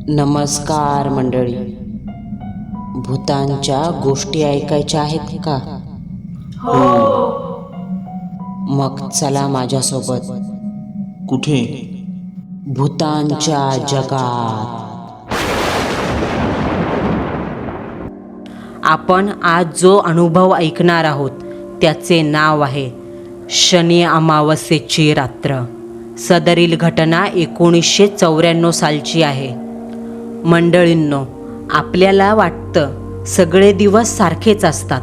नमस्कार मंडळी. भूतांच्या गोष्टी ऐकायच्या आहेत का? मग चला माझ्यासोबत कुठे? भूतांच्या जगात. आपण आज जो अनुभव ऐकणार आहोत त्याचे नाव आहे शनी अमावस्येची रात्र. सदरील घटना 1994 सालची आहे. मंडळींनो, आपल्याला वाटतं सगळे दिवस सारखेच असतात.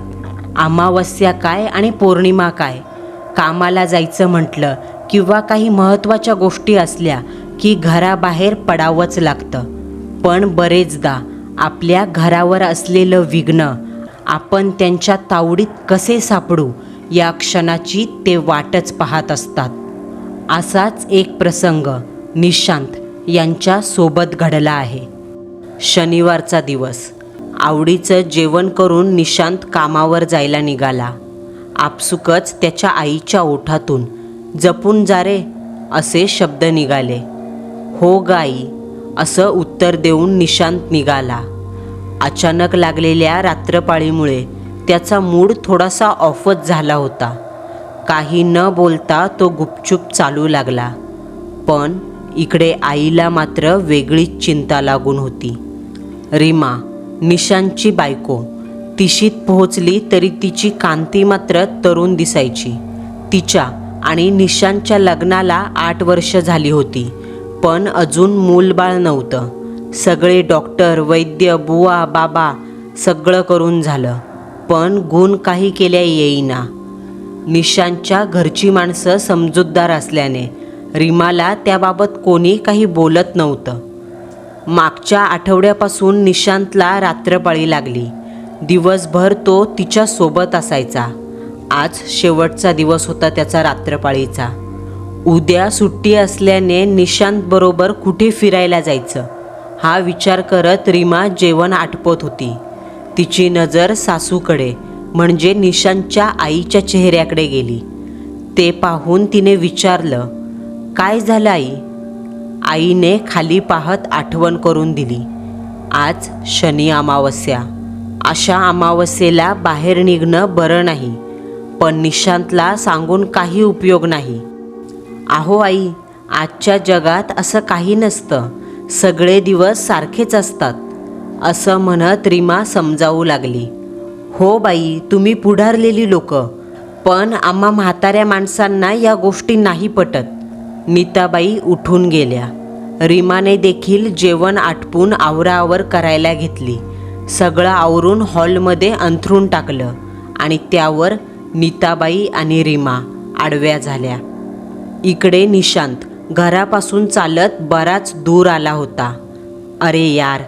अमावस्या काय आणि पौर्णिमा काय, कामाला जायचं म्हटलं किंवा काही महत्त्वाच्या गोष्टी असल्या की घराबाहेर पडावंच लागतं. पण बरेचदा आपल्या घरावर असलेलं विघ्न आपण त्यांच्या तावडीत कसे सापडू या क्षणाची ते वाटच पाहत असतात. असाच एक प्रसंग निशांत यांच्या सोबत घडला आहे. शनिवारचा दिवस. आवडीचं जेवण करून निशांत कामावर जायला निघाला. आपसुकच त्याच्या आईच्या ओठातून जपून जा रे असे शब्द निघाले. हो ग आई असं उत्तर देऊन निशांत निघाला. अचानक लागलेल्या रात्रपाळीमुळे त्याचा मूड थोडासा ऑफच झाला होता. काही न बोलता तो गुपचूप चालू लागला. पण इकडे आईला मात्र वेगळीच चिंता लागून होती. रीमा, निशांतची बायको, तिशीत पोहोचली तरी तिची कांती मात्र तरुण दिसायची. तिच्या आणि निशांतच्या लग्नाला 8 वर्ष झाली होती, पण अजून मूलबाळ नव्हतं. सगळे डॉक्टर, वैद्य, बुवा, बाबा सगळं करून झालं, पण गुण काही केल्या येईना. निशांतच्या घरची माणसं समजूतदार असल्याने रीमाला त्याबाबत कोणी काही बोलत नव्हतं. मागच्या आठवड्यापासून निशांतला रात्रपाळी लागली. दिवसभर तो तिच्या सोबत असायचा. आज शेवटचा दिवस होता त्याचा रात्रपाळीचा. उद्या सुट्टी असल्याने निशांतबरोबर कुठे फिरायला जायचं हा विचार करत रीमा जेवण आटपत होती. तिची नजर सासूकडे म्हणजे निशांतच्या आईच्या चेहऱ्याकडे गेली. ते पाहून तिने विचारलं, काय झालं आई? आईने खाली पाहत आठवण करून दिली, आज शनी अमावस्या. अशा अमावस्येला बाहेर निघणं बरं नाही, पण निशांतला सांगून काही उपयोग नाही. अहो आई, आजच्या जगात असं काही नसतं, सगळे दिवस सारखेच असतात असं म्हणत रीमा समजावू लागली. हो बाई, तुम्ही पुढारलेली लोक, पण आम्हा म्हाताऱ्या माणसांना या गोष्टी नाही पटत. नीताबाई उठून गेल्या. रीमाने देखील जेवण आटपून आवराआवर करायला घेतली. सगळं आवरून हॉलमध्ये अंथरून टाकलं आणि त्यावर नीताबाई आणि रीमा आडव्या झाल्या. इकडे निशांत घरापासून चालत बराच दूर आला होता. अरे यार,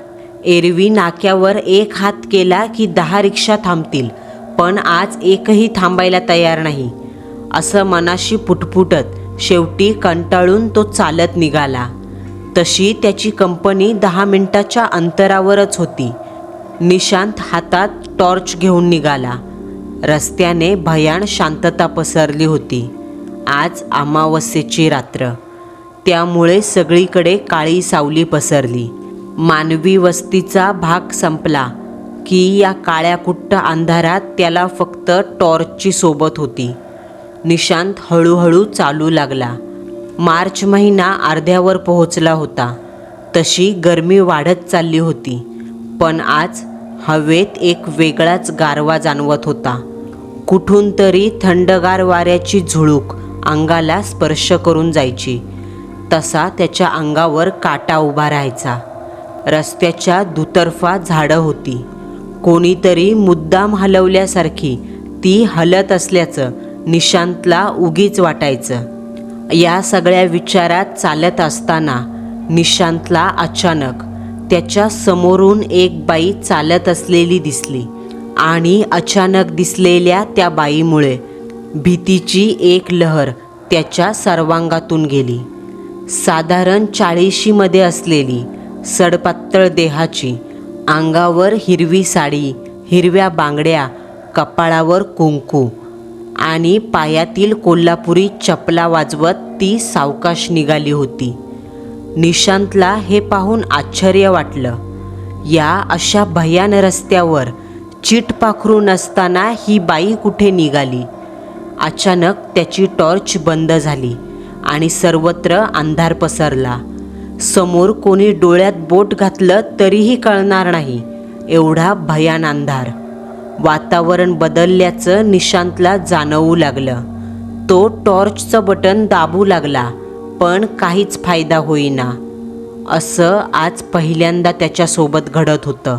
एरवी नाक्यावर एक हात केला की 10 रिक्षा थांबतील, पण आज एकही थांबायला तयार नाही असं मनाशी पुटपुटत शेवटी कंटाळून तो चालत निघाला. तशी त्याची कंपनी 10 मिनिटाच्या अंतरावरच होती. निशांत हातात टॉर्च घेऊन निघाला. रस्त्याने भयाण शांतता पसरली होती. आज अमावस्येची रात्र, त्यामुळे सगळीकडे काळी सावली पसरली. मानवी वस्तीचा भाग संपला की या काळ्याकुट्ट अंधारात त्याला फक्त टॉर्चची सोबत होती. निशांत हळूहळू चालू लागला. मार्च महिना अर्ध्यावर पोहोचला होता. तशी गरमी वाढत चालली होती, पण आज हवेत एक वेगळाच गारवा जाणवत होता. कुठून तरी थंडगार वाऱ्याची झुळूक अंगाला स्पर्श करून जायची, तसा त्याच्या अंगावर काटा उभा राहायचा. रस्त्याच्या दुतर्फा झाडं होती. कोणीतरी मुद्दाम हलवल्यासारखी ती हलत असल्याचं निशांतला उगीच वाटायचं. या सगळ्या विचारात चालत असताना निशांतला अचानक त्याच्या समोरून एक बाई चालत असलेली दिसली आणि अचानक दिसलेल्या त्या बाईमुळे भीतीची एक लहर त्याच्या सर्वांगातून गेली. साधारण 40मध्ये असलेली सडपातळ देहाची, अंगावर हिरवी साडी, हिरव्या बांगड्या, कपाळावर कुंकू आणि पायातील कोल्हापुरी चपला वाजवत ती सावकाश निघाली होती. निशांतला हे पाहून आश्चर्य वाटलं. या अशा भयान रस्त्यावर चीट पाखरू नसताना ही बाई कुठे निघाली? अचानक त्याची टॉर्च बंद झाली आणि सर्वत्र अंधार पसरला. समोर कोणी डोळ्यात बोट घातलं तरीही कळणार नाही एवढा भयान अंधार. वातावरण बदलल्याचं निशांतला जाणवू लागलं. तो टॉर्चचं बटन दाबू लागला, पण काहीच फायदा होईना. असं आज पहिल्यांदा त्याच्यासोबत घडत होतं.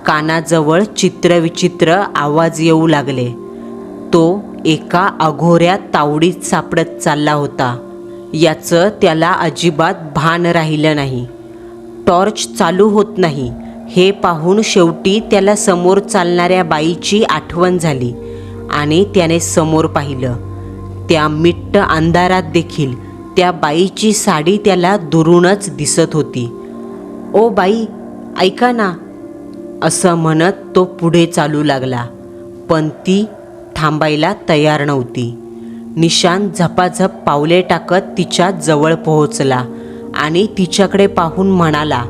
कानाजवळ चित्रविचित्र आवाज येऊ लागले. तो एका अघोऱ्या तावडीत सापडत चालला होता. याचं त्याला अजिबात भान राहिलं नाही. टॉर्च चालू होत नाही हे पाहून शेवटी त्याला समोर चालणाऱ्या बाईची आठवण झाली आणि त्याने समोर पाहिलं. त्या मिट्ट अंधारात देखील त्या बाईची साडी त्याला दुरूनच दिसत होती. "ओ बाई, ऐका ना," असं म्हणत तो पुढे चालू लागला, पण ती थांबायला तयार नव्हती. निशांत झपाझप पावले टाकत तिच्या जवळ पोहोचला आणि तिच्याकडे पाहून म्हणाला,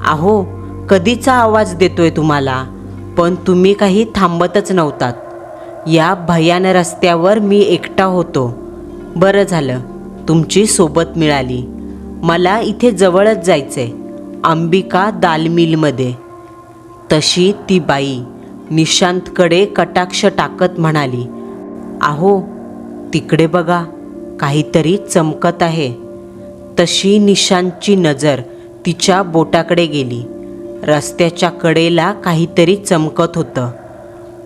"अहो, कधीचा आवाज देतोय तुम्हाला, पण तुम्ही काही थांबतच नव्हतात. या भयान रस्त्यावर मी एकटा होतो. बरं झालं तुमची सोबत मिळाली. मला इथे जवळच जायचंय, अंबिका दाल मिलमध्ये." तशी ती बाई निशांतकडे कटाक्ष टाकत म्हणाली, "अहो, तिकडे बघा, काहीतरी चमकत आहे." तशी निशांतची नजर तिच्या बोटाकडे गेली. रस्त्याच्या कडेला काहीतरी चमकत होतं.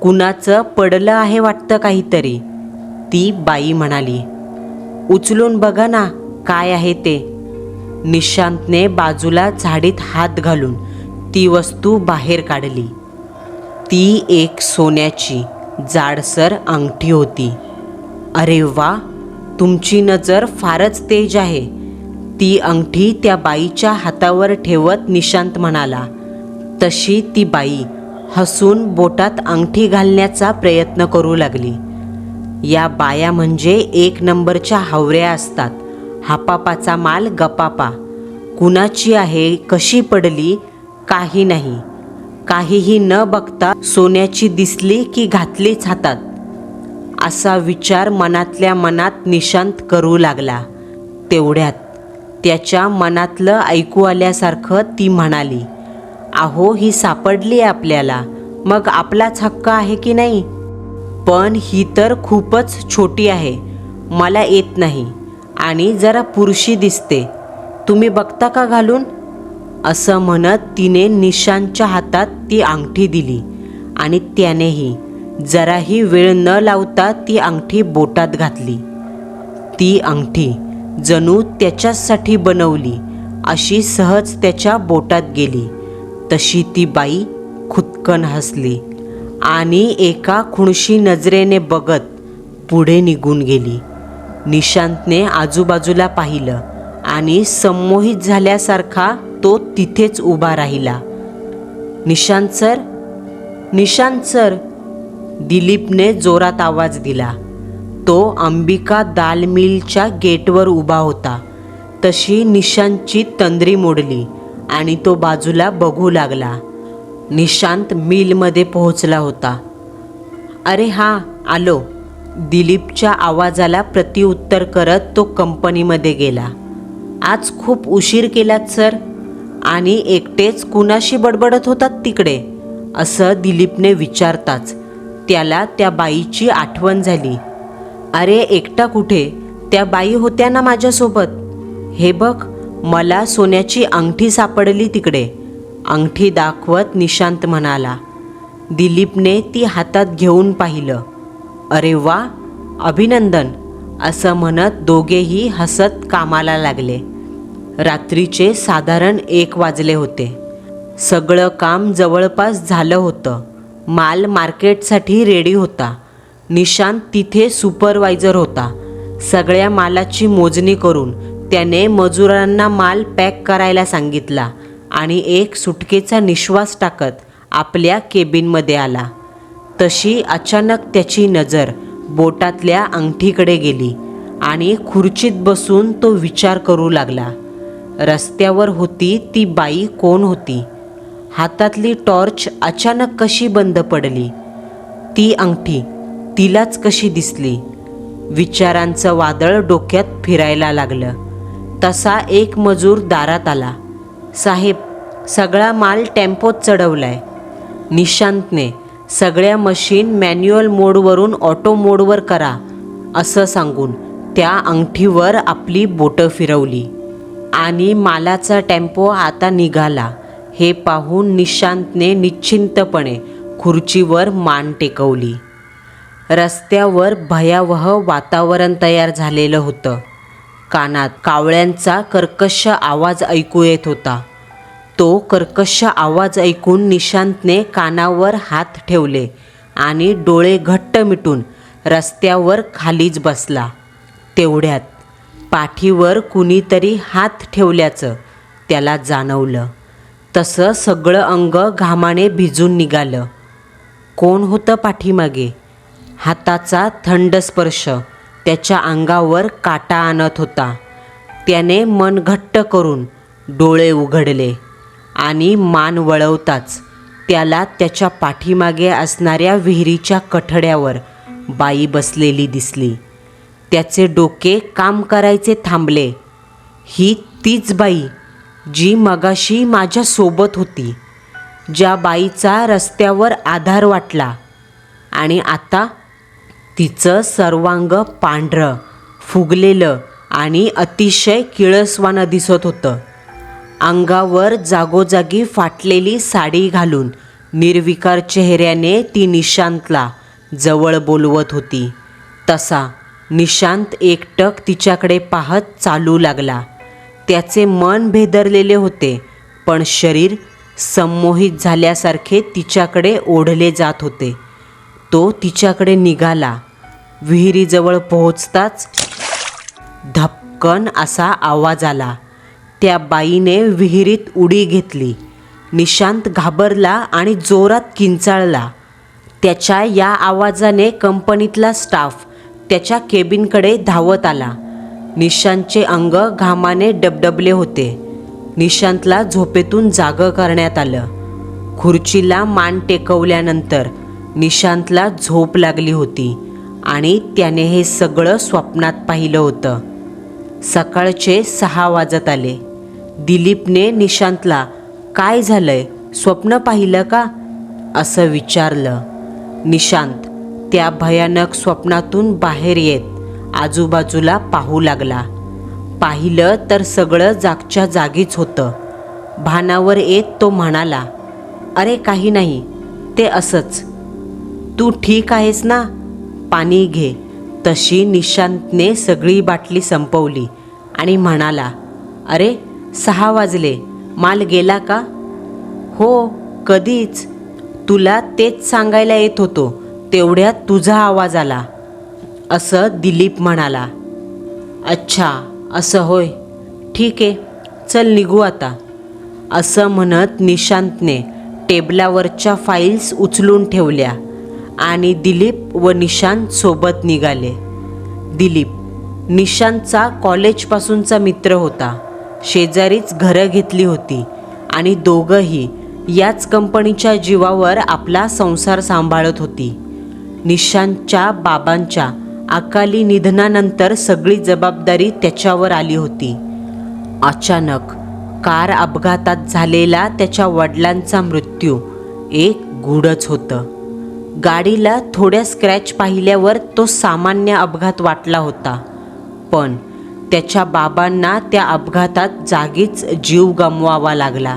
"कुणाचं पडलं आहे वाटतं काहीतरी," ती बाई म्हणाली. "उचलून बघा ना काय आहे ते." निशांतने बाजूला झाडीत हात घालून ती वस्तू बाहेर काढली. ती एक सोन्याची जाडसर अंगठी होती. "अरे वा, तुमची नजर फारच तेज आहे," ती अंगठी त्या बाईच्या हातावर ठेवत निशांत म्हणाला. तशी ती बाई हसून बोटात अंगठी घालण्याचा प्रयत्न करू लागली. या बाया म्हणजे एक नंबरच्या हावऱ्या असतात. हापापाचा माल गपापा. कुणाची आहे, कशी पडली, काही नाही. काहीही न बघता सोन्याची दिसली की घातलीच हातात, असा विचार मनातल्या मनात निशांत करू लागला. तेवढ्यात त्याच्या मनातलं ऐकू आल्यासारखं ती म्हणाली, "अहो, ही सापडली आपल्याला, मग आपलाच हक्क आहे की नाही? पण ही तर खूपच छोटी आहे, मला येत नाही आणि जरा पुरुषी दिसते. तुम्ही बघता का घालून?" असं म्हणत तिने निशांतच्या हातात ती अंगठी दिली आणि त्यानेही जराही वेळ न लावता ती अंगठी बोटात घातली. ती अंगठी जणू त्याच्यासाठी बनवली अशी सहज त्याच्या बोटात गेली. तशी ती बाई खुदकन हसली आणि एका खुणशी नजरेने बघत पुढे निघून गेली. निशांतने आजूबाजूला पाहिलं आणि संमोहित झाल्यासारखा तो तिथेच उभा राहिला. "निशांत सर, निशांत सर," दिलीपने जोरात आवाज दिला. तो अंबिका दाल मिलच्या गेटवर उभा होता. तशी निशांतची तंद्री मोडली आणि तो बाजूला बघू लागला. निशांत मिलमध्ये पोहोचला होता. "अरे हां, आलो," दिलीपच्या आवाजाला प्रत्युत्तर करत तो कंपनीमध्ये गेला. "आज खूप उशीर केलात सर, आणि एकटेच कुणाशी बडबडत होतात तिकडे?" असं दिलीपने विचारताच त्याला त्या बाईची आठवण झाली. "अरे एकटा कुठे, त्या बाई होत्या ना माझ्यासोबत. हे बघ, मला सोन्याची अंगठी सापडली तिकडे," अंगठी दाखवत निशांत म्हणाला. दिलीपने ती हातात घेऊन पाहिलं. "अरे वा, अभिनंदन," असं म्हणत दोघेही हसत कामाला लागले. रात्रीचे साधारण 1 वाजले होते. सगळं काम जवळपास झालं होतं. माल मार्केटसाठी रेडी होता. निशांत तिथे सुपरवायझर होता. सगळ्या मालाची मोजणी करून त्याने मजुरांना माल पॅक करायला सांगितला आणि एक सुटकेचा निश्वास टाकत आपल्या केबिनमध्ये आला. तशी अचानक त्याची नजर बोटातल्या अंगठीकडे गेली आणि खुर्चीत बसून तो विचार करू लागला. रस्त्यावर होती ती बाई कोण होती? हातातली टॉर्च अचानक कशी बंद पडली? ती अंगठी तिलाच कशी दिसली? विचारांचं वादळ डोक्यात फिरायला लागलं. तसा एक मजूर दारात आला. साहेब, सगळा माल टेम्पोत चढवलाय. निशांतने सगळ्या मशीन मॅन्युअल मोडवरून ऑटो मोडवर करा असं सांगून त्या अंगठीवर आपली बोटं फिरवली आणि मालाचा टेम्पो आता निघाला हे पाहून निशांतने निश्चिंतपणे खुर्चीवर मान टेकवली. रस्त्यावर भयावह वातावरण तयार झालेलं होतं. कानात कावळ्यांचा कर्कश आवाज ऐकू येत होता. तो कर्कश आवाज ऐकून निशांतने कानावर हात ठेवले आणि डोळे घट्ट मिटून रस्त्यावर खालीच बसला. तेवढ्यात पाठीवर कुणीतरी हात ठेवल्याचं त्याला जाणवलं. तसं सगळं अंग घामाने भिजून निघालं. कोण होतं पाठीमागे? हाताचा थंड स्पर्श त्याच्या अंगावर काटा आणत होता. त्याने मन घट्ट करून डोळे उघडले आणि मान वळवताच त्याला त्याच्या पाठीमागे असणाऱ्या विहिरीच्या कठड्यावर बाई बसलेली दिसली. त्याचे डोके काम करायचे थांबले. ही तीच बाई जी मगाशी माझ्या सोबत होती, ज्या बाईचा रस्त्यावर आधार वाटला. आणि आता तिचं सर्वांग पांढरं, फुगलेलं आणि अतिशय किळसवानं दिसत होतं. अंगावर जागोजागी फाटलेली साडी घालून निर्विकार चेहऱ्याने ती निशांतला जवळ बोलवत होती. तसा निशांत एकटक तिच्याकडे पाहत चालू लागला. त्याचे मन भेदरलेले होते, पण शरीर संमोहित झाल्यासारखे तिच्याकडे ओढले जात होते. तो तिच्याकडे निघाला. विहिरीजवळ पोहोचताच धपकन असा आवाज आला. त्या बाईने विहिरीत उडी घेतली. निशांत घाबरला आणि जोरात किंचाळला. त्याच्या या आवाजाने कंपनीतला स्टाफ त्याच्या केबिनकडे धावत आला. निशांतचे अंग घामाने डबडबले होते. निशांतला झोपेतून जागं करण्यात आलं. खुर्चीला मान टेकवल्यानंतर निशांतला झोप लागली होती आणि त्याने हे सगळं स्वप्नात पाहिलं होतं. सकाळचे 6 वाजत आले. दिलीपने निशांतला काय झालंय, स्वप्न पाहिलं का असं विचारलं. निशांत त्या भयानक स्वप्नातून बाहेर येत आजूबाजूला पाहू लागला. पाहिलं तर सगळं जागच्या जागीच होतं. भानावर येत तो म्हणाला, अरे काही नाही, ते असंच. तू ठीक आहेस ना? पाणी घे. तशी निशांतने सगळी बाटली संपवली आणि म्हणाला, अरे 6 वाजले, माल गेला का? हो, कधीच. तुला तेच सांगायला येत होतो, तेवढ्यात तुझा आवाज आला असं दिलीप म्हणाला. अच्छा, असं होय, ठीक आहे, चल निघू आता असं म्हणत निशांतने टेबलावरच्या फाईल्स उचलून ठेवल्या आणि दिलीप व निशांत सोबत निघाले. दिलीप निशांतचा कॉलेजपासूनचा मित्र होता. शेजारीच घरं घेतली होती आणि दोघंही याच कंपनीच्या जीवावर आपला संसार सांभाळत होती. निशांतच्या बाबांच्या अकाली निधनानंतर सगळी जबाबदारी त्याच्यावर आली होती. अचानक कार अपघातात झालेला त्याच्या वडिलांचा मृत्यू एक गूढच होतं. गाडीला थोड्या स्क्रॅच पाहिल्यावर तो सामान्य अपघात वाटला होता, पण त्याच्या बाबांना त्या अपघातात जागीच जीव गमवावा लागला.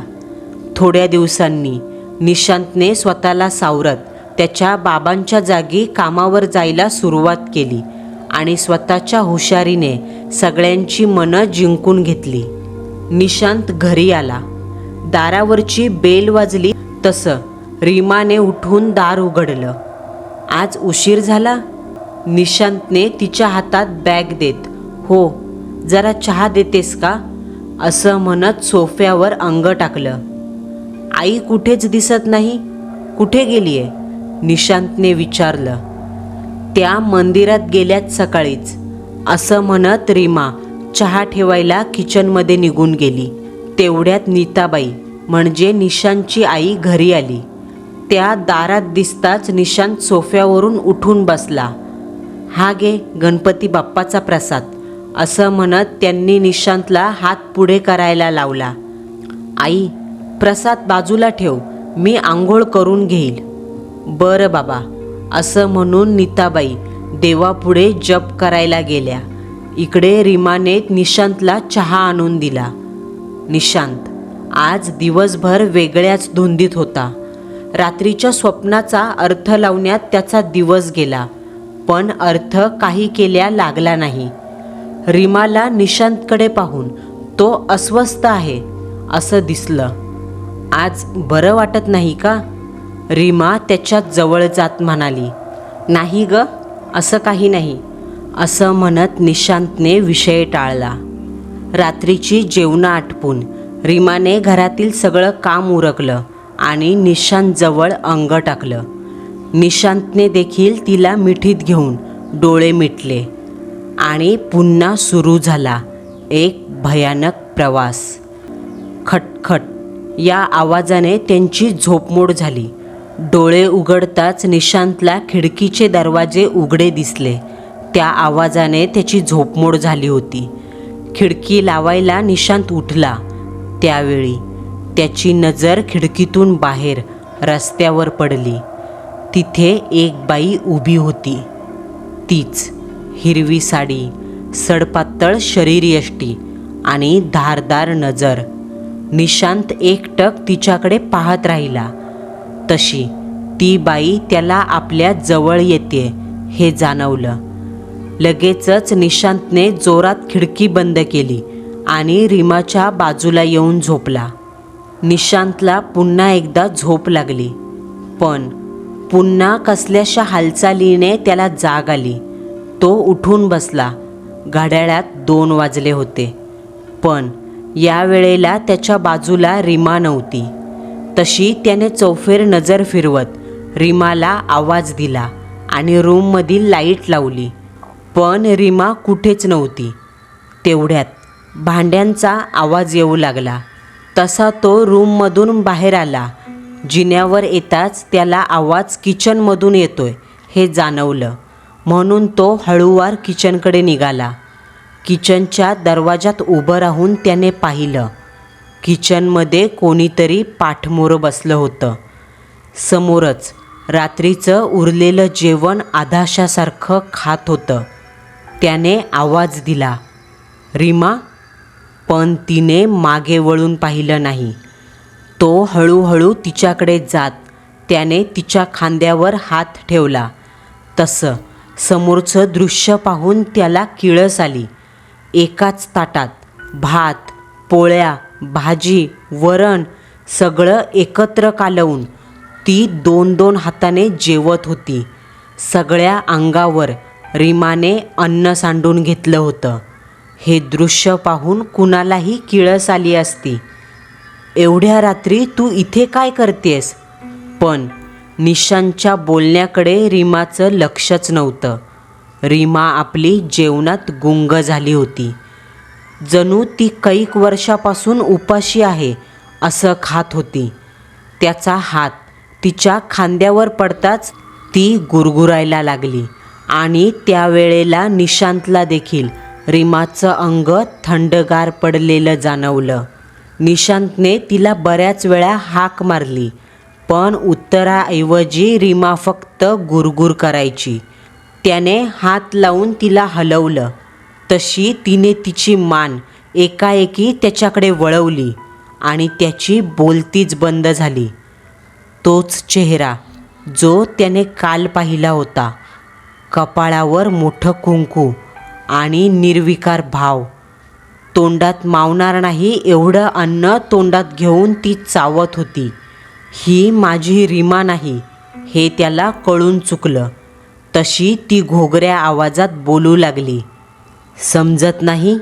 थोड्या दिवसांनी निशांतने स्वतःला सावरत त्याच्या बाबांच्या जागी कामावर जायला सुरुवात केली आणि स्वतःच्या हुशारीने सगळ्यांची मनं जिंकून घेतली. निशांत घरी आला. दारावरची बेल वाजली तसं रीमाने उठून दार उघडलं. आज उशीर झाला? निशांतने तिच्या हातात बॅग देत, हो, जरा चहा देतेस का असं म्हणत सोफ्यावर अंग टाकलं. आई कुठेच दिसत नाही, कुठे गेली आहे? निशांतने विचारलं. त्या मंदिरात गेल्यात सकाळीच असं म्हणत रीमा चहा ठेवायला किचनमध्ये निघून गेली. तेवढ्यात नीताबाई म्हणजे निशांतची आई घरी आली. त्या दारात दिसताच निशांत सोफ्यावरून उठून बसला. हा घे गणपती बाप्पाचा प्रसाद, असं म्हणत त्यांनी निशांतला हात पुढे करायला लावला. आई, प्रसाद बाजूला ठेव, मी आंघोळ करून घेईल. बरं बाबा, असं म्हणून नीताबाई देवापुढे जप करायला गेल्या. इकडे रीमाने निशांतला चहा आणून दिला. निशांत आज दिवसभर वेगळ्याच धुंदीत होता. रात्रीच्या स्वप्नाचा अर्थ लावण्यात त्याचा दिवस गेला, पण अर्थ काही केल्या लागला नाही. रीमाला निशांतकडे पाहून तो अस्वस्थ आहे असं दिसलं. आज बरं वाटत नाही का? रीमा त्याच्या जवळ जात म्हणाली. नाही ग, असं काही नाही, असं म्हणत निशांतने विषय टाळला. रात्रीची जेवणं आटपून रीमाने घरातील सगळं काम उरकलं आणि निशांतजवळ अंग टाकलं. निशांतने देखील तिला मिठीत घेऊन डोळे मिटले आणि पुन्हा सुरू झाला एक भयानक प्रवास. खटखट या आवाजाने त्यांची झोपमोड झाली. डोळे उघडताच निशांतला खिडकीचे दरवाजे उघडे दिसले. त्या आवाजाने त्याची झोपमोड झाली होती. खिडकी लावायला निशांत उठला. त्यावेळी त्याची नजर खिडकीतून बाहेर रस्त्यावर पडली. तिथे एक बाई उभी होती. तीच, हिरवी साडी, सडपातळ शरीरयष्टी आणि धारदार नजर. निशांत एकटक तिच्याकडे पाहत राहिला. तशी ती बाई त्याला आपल्या जवळ येते हे जाणवलं. लगेचच निशांतने जोरात खिडकी बंद केली आणि रीमाच्या बाजूला येऊन झोपला. निशांतला पुन्हा एकदा झोप लागली, पण पुन्हा कसल्याशा हालचालीने त्याला जाग आली. तो उठून बसला. घड्याळात 2 वाजले होते, पण या वेळेला त्याच्या बाजूला रीमा नव्हती. तशी त्याने चौफेर नजर फिरवत रीमाला आवाज दिला आणि रूममधील लाईट लावली, पण रीमा कुठेच नव्हती. तेवढ्यात भांड्यांचा आवाज येऊ लागला. तसा तो रूममधून बाहेर आला. जिन्यावर येताच त्याला आवाज किचनमधून येतोय हे जाणवलं, म्हणून तो हळूवार किचनकडे निघाला. किचनच्या दरवाजात उभं राहून त्याने पाहिलं. किचनमध्ये कोणीतरी पाठमोरं बसलं होतं. समोरच रात्रीचं उरलेलं जेवण आधाशासारखं खात होतं. त्याने आवाज दिला, रीमा, पण तिने मागे वळून पाहिलं नाही. तो हळूहळू तिच्याकडे जात त्याने तिच्या खांद्यावर हात ठेवला. तसं समोरचं दृश्य पाहून त्याला किळस आली. एकाच ताटात भात, पोळ्या, भाजी, वरण सगळं एकत्र कालवून ती 2-2 हाताने जेवत होती. सगळ्या अंगावर रीमाने अन्न सांडून घेतलं होतं. हे दृश्य पाहून कुणालाही किळस आली असती. एवढ्या रात्री तू इथे काय करतेस? पण निशांतच्या बोलण्याकडे रीमाचं लक्षच नव्हतं. रीमा आपली जेवणात गुंग झाली होती. जणू ती कैक वर्षापासून उपाशी आहे असं खात होती. त्याचा हात तिच्या खांद्यावर पडताच ती गुरगुरायला लागली आणि त्यावेळेला निशांतला देखील रीमाचं अंग थंडगार पडलेलं जाणवलं. निशांतने तिला बऱ्याच वेळा हाक मारली, पण उत्तराऐवजी रीमा फक्त गुरगुर करायची. त्याने हात लावून तिला हलवलं. तशी तिने तिची मान एकाएकी त्याच्याकडे वळवली आणि त्याची बोलतीच बंद झाली. तोच चेहरा जो त्याने काल पाहिला होता. कपाळावर मोठं कुंकू आणि निर्विकार भाव. तोंडात मावणार नाही एवढं अन्न तोंडात घेऊन ती चावत होती. ही माझी रीमा नाही हे त्याला कळून चुकलं. तशी ती घोगऱ्या आवाजात बोलू लागली, समजत नाही?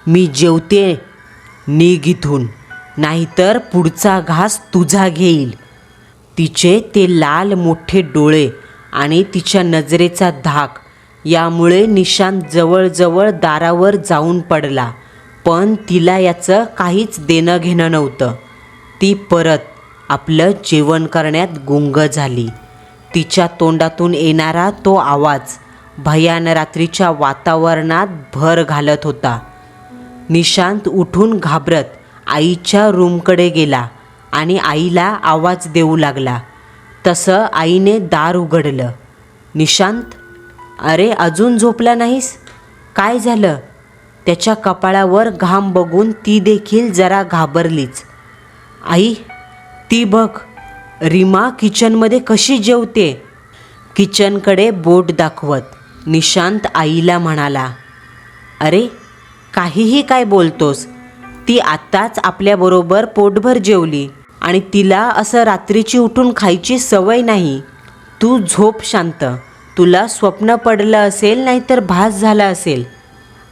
मी जेवते, निघ इथून, नाहीतर पुढचा घास तुझा घेईल. तिचे ते लाल मोठे डोळे आणि तिच्या नजरेचा धाक यामुळे निशांत जवळजवळ दारावर जाऊन पडला, पण तिला याचं काहीच देणं घेणं नव्हतं. ती परत आपलं जेवण करण्यात गुंग झाली. तिच्या तोंडातून येणारा तो आवाज भयान रात्रीच्या वातावरणात भर घालत होता. निशांत उठून घाबरत आईच्या रूमकडे गेला आणि आईला आवाज देऊ लागला. तसं आईने दार उघडलं. निशांत, अरे अजून झोपला नाहीस? काय झालं? त्याच्या कपाळावर घाम बघून ती देखील जरा घाबरलीच. आई, ती बघ, रीमा किचनमध्ये कशी जेवते. किचनकडे बोट दाखवत निशांत आईला म्हणाला, अरे काहीही काय बोलतोस? ती आत्ताच आपल्याबरोबर पोटभर जेवली आणि तिला असं रात्रीची उठून खायची सवय नाही. तू झोप शांत. तुला स्वप्न पडलं असेल, नाहीतर भास झाला असेल.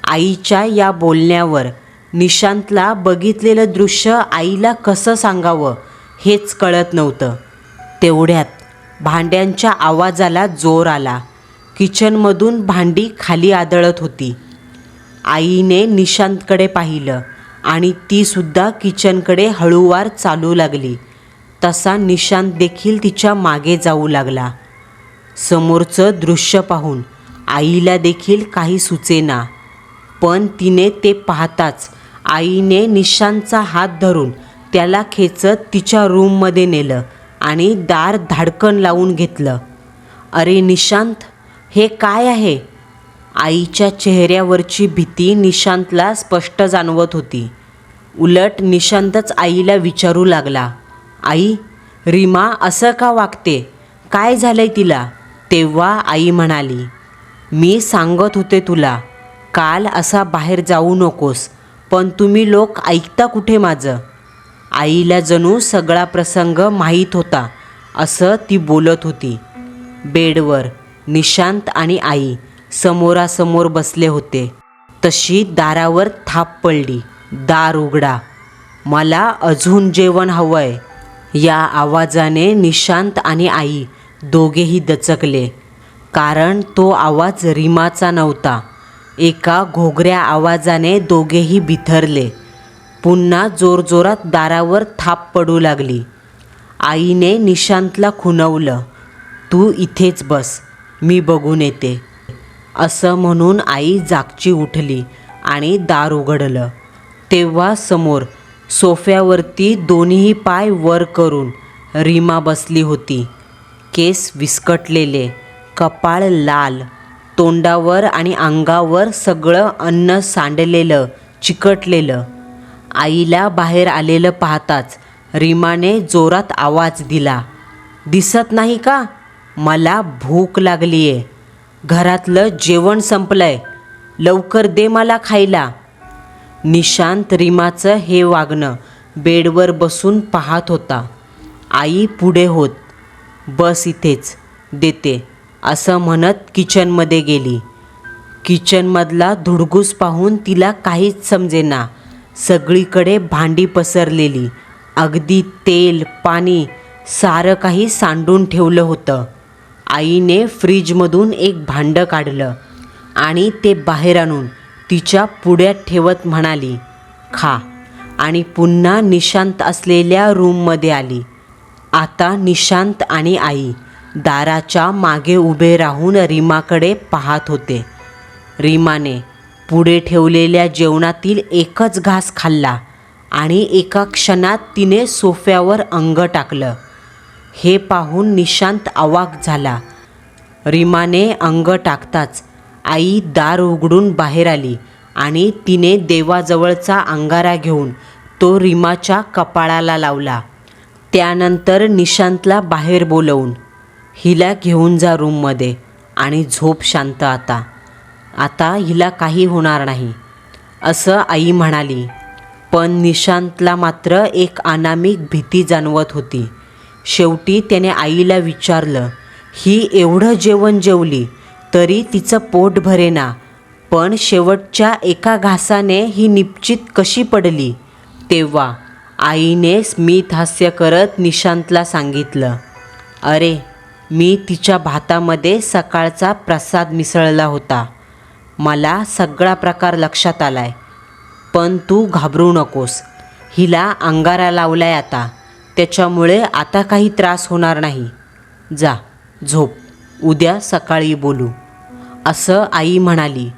आईच्या या बोलण्यावर निशांतला बघितलेलं दृश्य आईला कसं सांगावं हेच कळत नव्हतं. तेवढ्यात भांड्यांच्या आवाजाला जोर आला. किचनमधून भांडी खाली आदळत होती. आईने निशांतकडे पाहिलं आणि तीसुद्धा किचनकडे हळूवार चालू लागली. तसा निशांत देखील तिच्या मागे जाऊ लागला. समोरचं दृश्य पाहून आईला देखील काही सुचेना, पण तिने ते पाहताच आईने निशांतचा हात धरून त्याला खेचत तिच्या रूममध्ये नेलं आणि दार धाडकन लावून घेतलं. अरे निशांत, हे काय आहे? आईच्या चेहऱ्यावरची भीती निशांतला स्पष्ट जाणवत होती. उलट निशांतच आईला विचारू लागला, आई, रीमा असं का वागते? काय झालंय तिला? तेव्हा आई म्हणाली, मी सांगत होते तुला, काल असा बाहेर जाऊ नकोस, पण तुम्ही लोक ऐकता कुठे माझं? आईला जणू सगळा प्रसंग माहीत होता असं ती बोलत होती. बेडवर निशांत आणि आई समोरासमोर बसले होते. तशी दारावर थाप पडली. दार उघडा, मला अजून जेवण हवंय. या आवाजाने निशांत आणि आई दोघेही दचकले, कारण तो आवाज रीमाचा नव्हता. एका घोगऱ्या आवाजाने दोघेही बिथरले. पुन्हा जोरजोरात दारावर थाप पडू लागली. आईने निशांतला खुणवलं, तू इथेच बस, मी बघून येते. असं म्हणून आई जागची उठली आणि दार उघडलं. तेव्हा समोर सोफ्यावरती दोन्ही पाय वर करून रीमा बसली होती. केस विस्कटलेले, कपाळ लाल, तोंडावर आणि अंगावर सगळं अन्न सांडलेलं, चिकटलेलं. आईला बाहेर आलेलं पाहताच रीमाने जोरात आवाज दिला, दिसत नाही का? मला भूक लागलीये. घरातलं जेवण संपलंय, लवकर दे मला खायला. निशांत रीमाचं हे वागणं बेडवर बसून पाहत होता. आई पुढे होत, बस इथेच, देते, असं म्हणत किचनमध्ये गेली. किचनमधला धुडगूस पाहून तिला काहीच समजेना. सगळीकडे भांडी पसरलेली, अगदी तेल, पाणी सारं काही सांडून ठेवलं होतं. आईने फ्रीजमधून एक भांडं काढलं आणि ते बाहेर आणून तिच्या पुढ्यात ठेवत म्हणाली, खा. आणि पुन्हा निशांत असलेल्या रूममध्ये आली. आता निशांत आणि आई दाराच्या मागे उभे राहून रीमाकडे पाहत होते. रीमाने पुढे ठेवलेल्या जेवणातील एकच घास खाल्ला आणि एका क्षणात तिने सोफ्यावर अंग टाकलं. हे पाहून निशांत अवाक झाला. रीमाने अंग टाकताच आई दार उघडून बाहेर आली आणि तिने देवाजवळचा अंगारा घेऊन तो रीमाच्या कपाळाला लावला. त्यानंतर निशांतला बाहेर बोलवून, हिला घेऊन जा रूममध्ये आणि झोप शांत. आता हिला काही होणार नाही, असं आई म्हणाली. पण निशांतला मात्र एक अनामिक भीती जाणवत होती. शेवटी त्याने आईला विचारलं, ही एवढं जेवण जेवली तरी तिचं पोट भरेना, पण शेवटच्या एका घासाने ही निपचित कशी पडली? तेव्हा आईने स्मित हास्य करत निशांतला सांगितलं, अरे मी तिच्या भातामध्ये सकाळचा प्रसाद मिसळला होता. मला सगळा प्रकार लक्षात आलाय. पण तू घाबरू नकोस. हिला अंगारा लावलाय आता, त्याच्यामुळे आता काही त्रास होणार नाही. जा झोप, उद्या सकाळी बोलू, असं आई म्हणाली.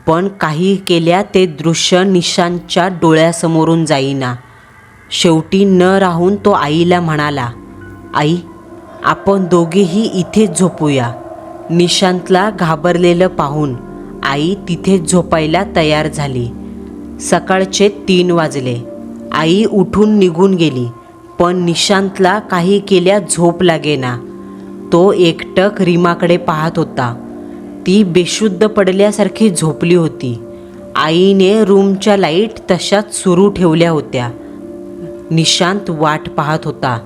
पण काही केल्या ते दृश्य निशांतच्या डोळ्यासमोरून जाईना. शेवटी न राहून तो आईला म्हणाला, आई, आपण दोघेही इथेच झोपूया. निशांतला घाबरलेलं पाहून आई तिथेच झोपायला तयार झाली. सकाळचे 3 वाजले. आई उठून निघून गेली. पण निशांतला काही केल्या झोप लागेना. तो एकटक रीमाकडे पाहत होता. ती बेशुद्ध पडल्यासारखी झोपली होती. आईने रूमच्या लाईट तशाच सुरू ठेवल्या होत्या. निशांत वाट पाहत होता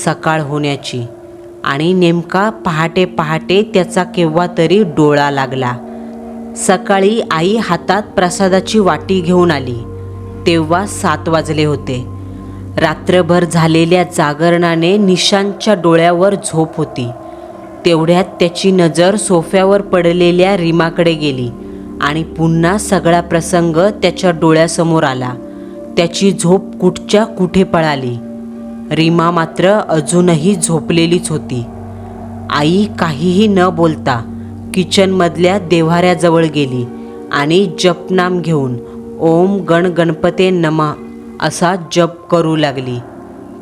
सकाळ होण्याची. आणि नेमका पहाटे पहाटे त्याचा केव्हा तरी डोळा लागला. सकाळी आई हातात प्रसादाची वाटी घेऊन आली. तेव्हा 7 वाजले होते. रात्रभर झालेल्या जागरणाने निशांतच्या डोळ्यावर झोप होती. तेवढ्यात त्याची नजर सोफ्यावर पडलेल्या रीमाकडे गेली आणि पुन्हा सगळा प्रसंग त्याच्या डोळ्यासमोर आला. त्याची झोप कुठच्या कुठे पळाली. रीमा मात्र अजूनही झोपलेलीच होती. आई काहीही न बोलता किचनमधल्या देव्हाऱ्याजवळ गेली आणि जपनाम घेऊन ओम गण गणपते नमः असा जप करू लागली.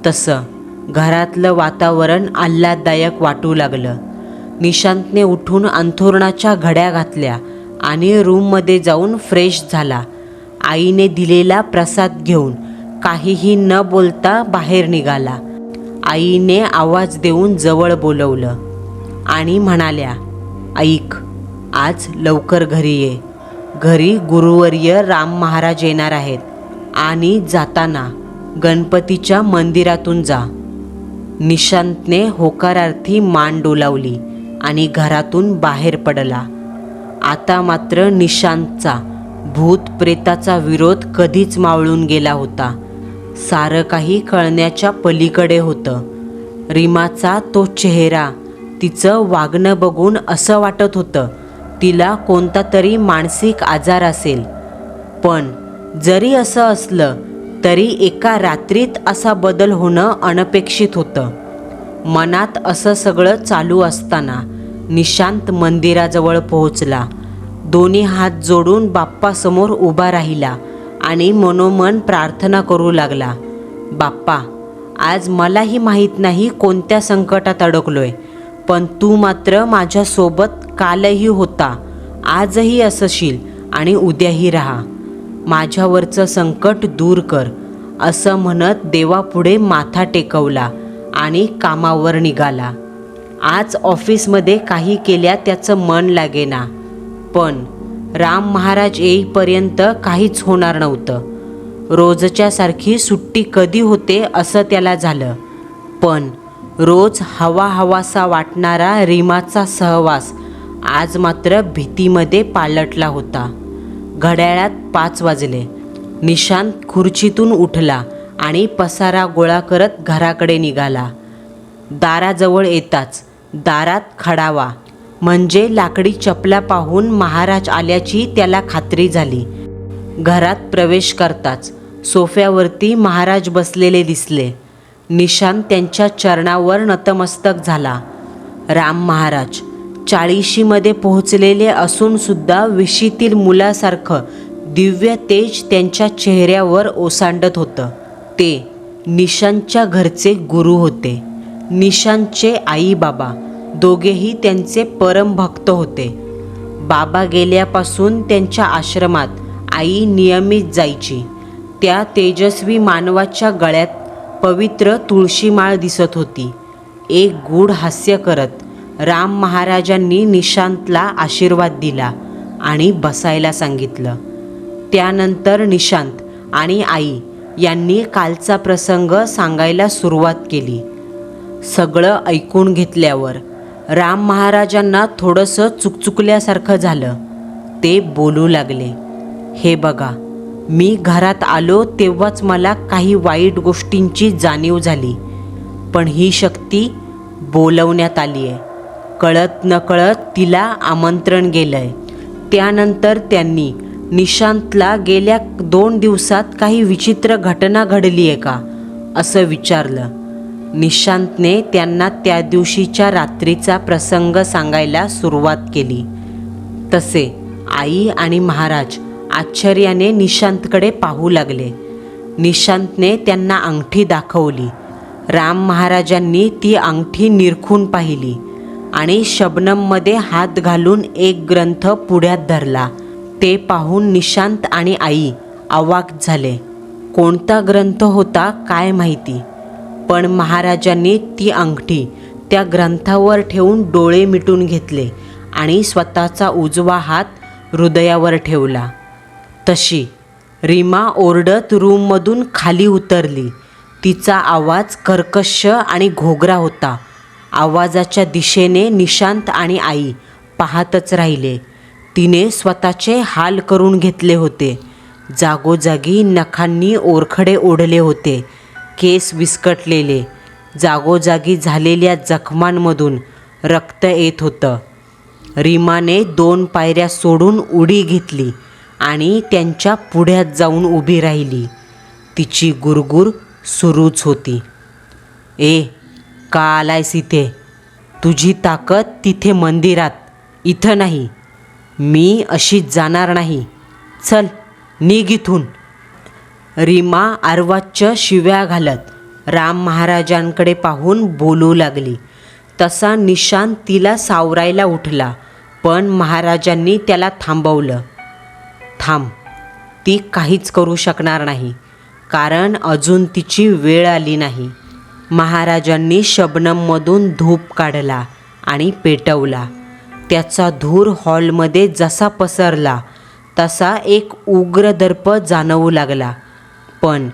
तसं घरातलं वातावरण आल्हाददायक वाटू लागलं. निशांतने उठून अंथरुणाच्या घड्या घातल्या आणि रूममध्ये जाऊन फ्रेश झाला. आईने दिलेला प्रसाद घेऊन काहीही न बोलता बाहेर निघाला. आईने आवाज देऊन जवळ बोलवलं आणि म्हणाल्या, ऐक, आज लवकर घरी ये. घरी गुरुवर्य राम महाराज येणार आहेत आणि जाताना गणपतीच्या मंदिरातून जा. निशांतने होकारार्थी मान डोलावली आणि घरातून बाहेर पडला. आता मात्र निशांतचा भूत प्रेताचा विरोध कधीच मावळून गेला होता. सारं काही कळण्याच्या पलीकडे होतं. रीमाचा तो चेहरा, तिचं वागणं बघून असं वाटत होतं तिला कोणता तरी मानसिक आजार असेल. पण जरी असं असलं तरी एका रात्रीत असा बदल होणं अनपेक्षित होतं. मनात असं सगळं चालू असताना निशांत मंदिराजवळ पोहोचला. दोन्ही हात जोडून बाप्पासमोर उभा राहिला आणि मनोमन प्रार्थना करू लागला. बाप्पा, आज मलाही माहीत नाही कोणत्या संकटात अडकलोय, पण तू मात्र माझ्यासोबत कालही होता, आजही असशील आणि उद्याही राहा. माझ्यावरचं संकट दूर कर, असं म्हणत देवापुढे माथा टेकवला आणि कामावर निघाला. आज ऑफिसमध्ये काही केल्या त्याचं मन लागेना. पण राम महाराज येईपर्यंत काहीच होणार नव्हतं. रोजच्या सारखी सुट्टी कधी होते असं त्याला झालं. पण रोज हवा हवासा वाटणारा रीमाचा सहवास आज मात्र भीतीमध्ये पालटला होता. घड्याळात 5 वाजले. निशांत खुर्चीतून उठला आणि पसारा गोळा करत घराकडे निघाला. दाराजवळ येताच दारात खडावा म्हणजे लाकडी चपला पाहून महाराज आल्याची त्याला खात्री झाली. घरात प्रवेश करताच सोफ्यावरती महाराज बसलेले दिसले. निशांत त्यांच्या चरणावर नतमस्तक झाला. राम महाराज 40शीमध्ये पोहोचलेले असून सुद्धा विशीतील मुलासारखं दिव्य तेज त्यांच्या चेहऱ्यावर ओसांडत होतं. ते निशांतच्या घरचे गुरु होते. निशांतचे आई बाबा दोघेही त्यांचे परम भक्त होते. बाबा गेल्यापासून त्यांच्या आश्रमात आई नियमित जायची. त्या तेजस्वी मानवाच्या गळ्यात पवित्र तुळशीमाळ दिसत होती. एक गूढ हास्य करत राम महाराजांनी निशांतला आशीर्वाद दिला आणि बसायला सांगितलं. त्यानंतर निशांत आणि आई यांनी कालचा प्रसंग सांगायला सुरुवात केली. सगळं ऐकून घेतल्यावर राम महाराजांना थोडंसं चुकचुकल्यासारखं झालं. ते बोलू लागले, हे बघा, मी घरात आलो तेव्हाच मला काही वाईट गोष्टींची जाणीव झाली. पण ही शक्ती बोलवण्यात आली आहे. कळत नकळत तिला आमंत्रण गेलंय. त्यानंतर त्यांनी निशांतला गेल्या 2 दिवसात काही विचित्र घटना घडली आहे का असं विचारलं. निशांतने त्यांना त्या दिवशीच्या रात्रीचा प्रसंग सांगायला सुरुवात केली. तसे आई आणि महाराज आश्चर्याने निशांतकडे पाहू लागले. निशांतने त्यांना अंगठी दाखवली. राम महाराजांनी ती अंगठी निरखून पाहिली आणि शबनममध्ये हात घालून एक ग्रंथ पुढ्यात धरला. ते पाहून निशांत आणि आई अवाक झाले. कोणता ग्रंथ होता काय माहिती, पण महाराजांनी ती अंगठी त्या ग्रंथावर ठेवून डोळे मिटून घेतले आणि स्वतःचा उजवा हात हृदयावर ठेवला. तशी रीमा ओरडत रूममधून खाली उतरली. तिचा आवाज कर्कश आणि घोगरा होता. आवाजाच्या दिशेने निशांत आणि आई पाहतच राहिले. तिने स्वतःचे हाल करून घेतले होते. जागोजागी नखांनी ओरखडे ओढले होते. केस विस्कटलेले. जागोजागी झालेल्या जखमांमधून रक्त येत होतं. रीमाने 2 पायऱ्या सोडून उडी घेतली आणि त्यांच्या पुढ्यात जाऊन उभी राहिली. तिची गुरगुर सुरूच होती. ए, का आलायस इथे? तुझी ताकद तिथे मंदिरात, इथं नाही. मी अशी जाणार नाही. चल निघ इथून. रीमा अर्वाच्य शिव्या घालत राम महाराजांकडे पाहून बोलू लागली. तसा निशांत तिला सावरायला उठला, पण महाराजांनी त्याला थांबवलं. थांब, ती काहीच करू शकणार नाही, कारण अजून तिची वेळ आली नाही. महाराजांनी शबनममधून धूप काढला आणि पेटवला. त्याचा धूर हॉलमध्ये जसा पसरला तसा एक उग्र दर्प जाणवू लागला. पण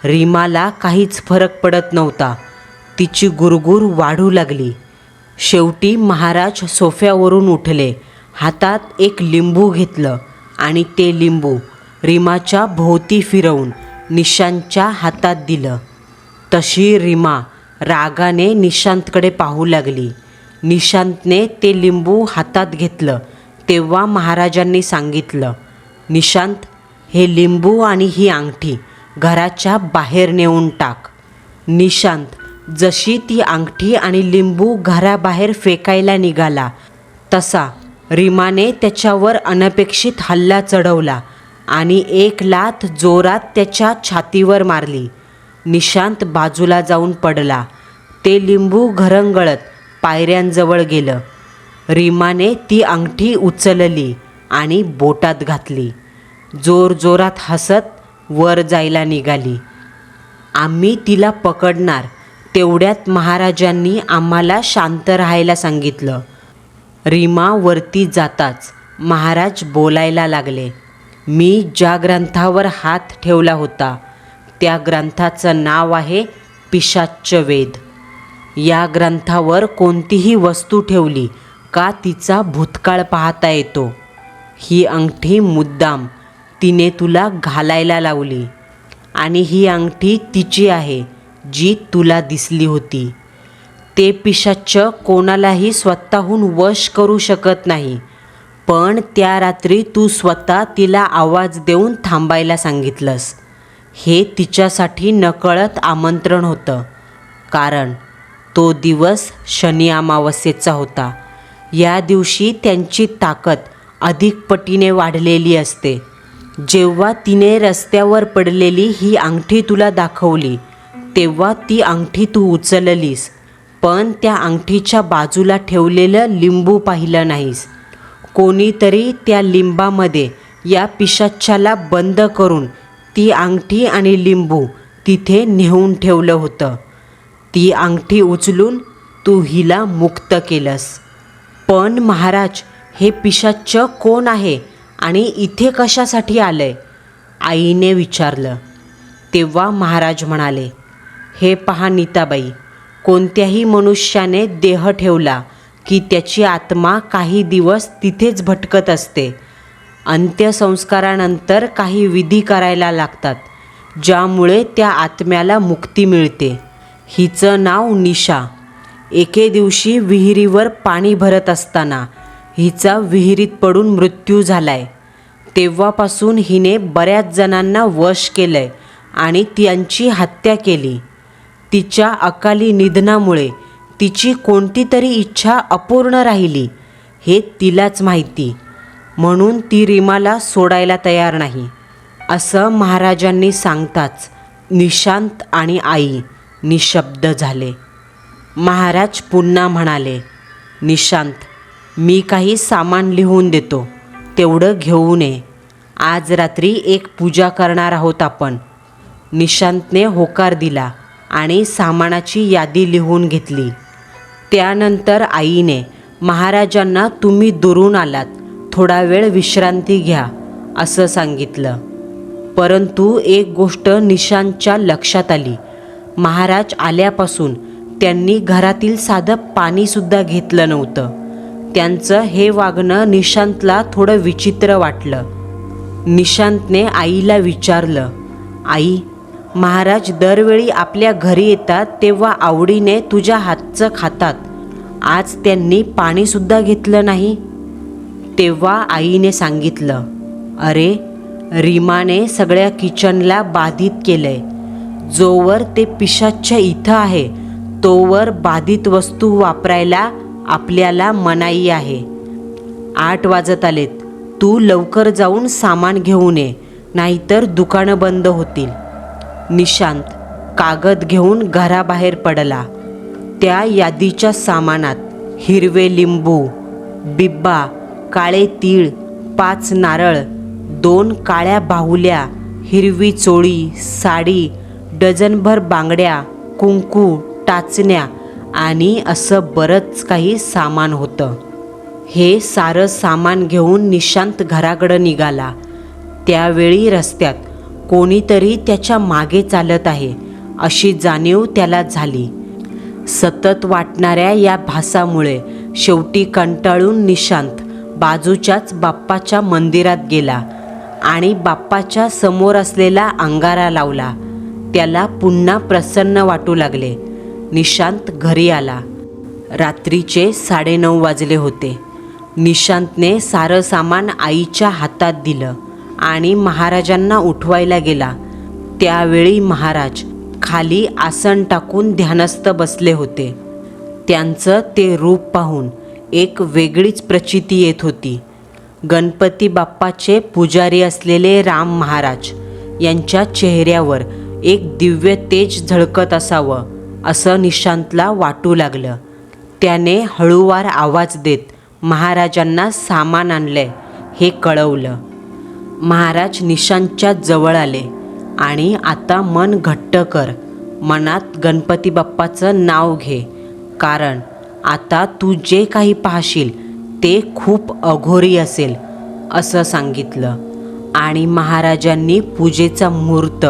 रीमाला काहीच फरक पडत नव्हता. तिची गुरगुर वाढू लागली. शेवटी महाराज सोफ्यावरून उठले. हातात एक लिंबू घेतलं आणि ते लिंबू रीमाच्या भोवती फिरवून निशांतच्या हातात दिलं. तशी रीमा रागाने निशांतकडे पाहू लागली. निशांतने ते लिंबू हातात घेतलं तेव्हा महाराजांनी सांगितलं, निशांत, हे लिंबू आणि ही अंगठी घराच्या बाहेर नेऊन टाक. निशांत जशी ती अंगठी आणि लिंबू घराबाहेर फेकायला निघाला तसा रीमाने त्याच्यावर अनपेक्षित हल्ला चढवला आणि एक लाथ जोरात त्याच्या छातीवर मारली. निशांत बाजूला जाऊन पडला. ते लिंबू घरंगळत पायऱ्यांजवळ गेलं. रीमाने ती अंगठी उचलली आणि बोटात घातली. जोरजोरात हसत वर जायला निघाली. आम्ही तिला पकडणार. तेवढ्यात महाराजांनी आम्हाला शांत राहायला सांगितलं. रीमा वरती जाताच महाराज बोलायला लागले. मी ज्या ग्रंथावर हात ठेवला होता त्या ग्रंथाचं नाव आहे पिशाच्च वेद. या ग्रंथावर कोणतीही वस्तू ठेवली का तिचा भूतकाळ पाहता येतो. ही अंगठी मुद्दाम तिने तुला घालायला लावली आणि ही अंगठी तिची आहे जी तुला दिसली होती. ते पिशाच्च कोणालाही स्वतःहून वश करू शकत नाही, पण त्या रात्री तू स्वतः तिला आवाज देऊन थांबायला सांगितलंस. हे तिच्यासाठी नकळत आमंत्रण होतं, कारण तो दिवस शनी अमावस्येचा होता. या दिवशी त्यांची ताकद अधिक पटीने वाढलेली असते. जेव्हा तिने रस्त्यावर पडलेली ही अंगठी तुला दाखवली तेव्हा ती अंगठी तू उचललीस, पण त्या अंगठीच्या बाजूला ठेवलेलं लिंबू पाहिलं नाहीस. कोणीतरी त्या लिंबामध्ये या पिशाच्चाला बंद करून ती अंगठी आणि लिंबू तिथे नेऊन ठेवलं होतं. ती अंगठी उचलून तू हिला मुक्त केलंस. पण महाराज, हे पिशाच्च कोण आहे आणि इथे कशासाठी आलंय? आईने विचारलं. तेव्हा महाराज म्हणाले, हे पहा नीताबाई, कोणत्याही मनुष्याने देह ठेवला की त्याची आत्मा काही दिवस तिथेच भटकत असते. अंत्यसंस्कारानंतर काही विधी करायला लागतात, ज्यामुळे त्या आत्म्याला मुक्ती मिळते. हिचं नाव निशा. एके दिवशी विहिरीवर पाणी भरत असताना हिचा विहिरीत पडून मृत्यू झालाय. तेव्हापासून हिने बऱ्याच जणांना वश केलंय आणि त्यांची हत्या केली. तिच्या अकाली निधनामुळे तिची कोणती तरी इच्छा अपूर्ण राहिली हे तिलाच माहिती, म्हणून ती रीमाला सोडायला तयार नाही, असं महाराजांनी सांगताच निशांत आणि आई निशब्द झाले. महाराज पुन्हा म्हणाले, निशांत, मी काही सामान लिहून देतो, तेवढं घेऊन ये. आज रात्री एक पूजा करणार आहोत आपण. निशांतने होकार दिला आणि सामानाची यादी लिहून घेतली. त्यानंतर आईने महाराजांना तुम्ही दुरून आलात, थोडा वेळ विश्रांती घ्या असं सांगितलं. परंतु एक गोष्ट निशांतच्या लक्षात आली. महाराज आल्यापासून त्यांनी घरातील साधं पाणीसुद्धा घेतलं नव्हतं. त्यांचं हे वागणं निशांतला थोडं विचित्र वाटलं. निशांतने आईला विचारलं, आई, महाराज दरवेळी आपल्या घरी येतात तेव्हा आवडीने तुझ्या हातचं खातात, आज त्यांनी पाणीसुद्धा घेतलं नाही. तेव्हा आईने सांगितलं, अरे, रीमाने सगळ्या किचनला बाधित केलंय. जोवर ते पिशाच्च इथं आहे तोवर बाधित वस्तू वापरायला आपल्याला मनाई आहे. 8 वाजत आलेत, तू लवकर जाऊन सामान घेऊन ये, नाहीतर दुकानं बंद होतील. निशांत कागद घेऊन घराबाहेर पडला. त्या यादीच्या सामानात हिरवे लिंबू, बिब्बा, काळे तीळ, 5 नारळ, 2 काळ्या बाहुल्या, हिरवी चोळी, साडी, डझनभर बांगड्या, कुंकू, टाचण्या आणि असं बरंच काही सामान होतं. हे सारं सामान घेऊन निशांत घराकडं निघाला. त्यावेळी रस्त्यात कोणीतरी त्याच्या मागे चालत आहे अशी जाणीव त्याला झाली. सतत वाटणाऱ्या या भासामुळे शेवटी कंटाळून निशांत बाजूच्याच बाप्पाच्या मंदिरात गेला आणि बाप्पाच्या समोर असलेला अंगारा लावला. त्याला पुन्हा प्रसन्न वाटू लागले. निशांत घरी आला. रात्रीचे 9:30 वाजले होते. निशांतने सारं सामान आईच्या हातात दिलं आणि महाराजांना उठवायला गेला. त्यावेळी महाराज खाली आसन टाकून ध्यानस्थ बसले होते. त्यांचं ते रूप पाहून एक वेगळीच प्रचिती येत होती. गणपती बाप्पाचे पुजारी असलेले राम महाराज यांच्या चेहऱ्यावर एक दिव्य तेज झळकत असावं असं निशांतला वाटू लागलं. त्याने हळूवार आवाज देत महाराजांना सामान आणलंय हे कळवलं. महाराज निशांतच्या जवळ आले आणि आता मन घट्ट कर, मनात गणपती बाप्पाचं नाव घे, कारण आता तू जे काही पाहशील ते खूप अघोरी असेल असं सांगितलं. आणि महाराजांनी पूजेचा मुहूर्त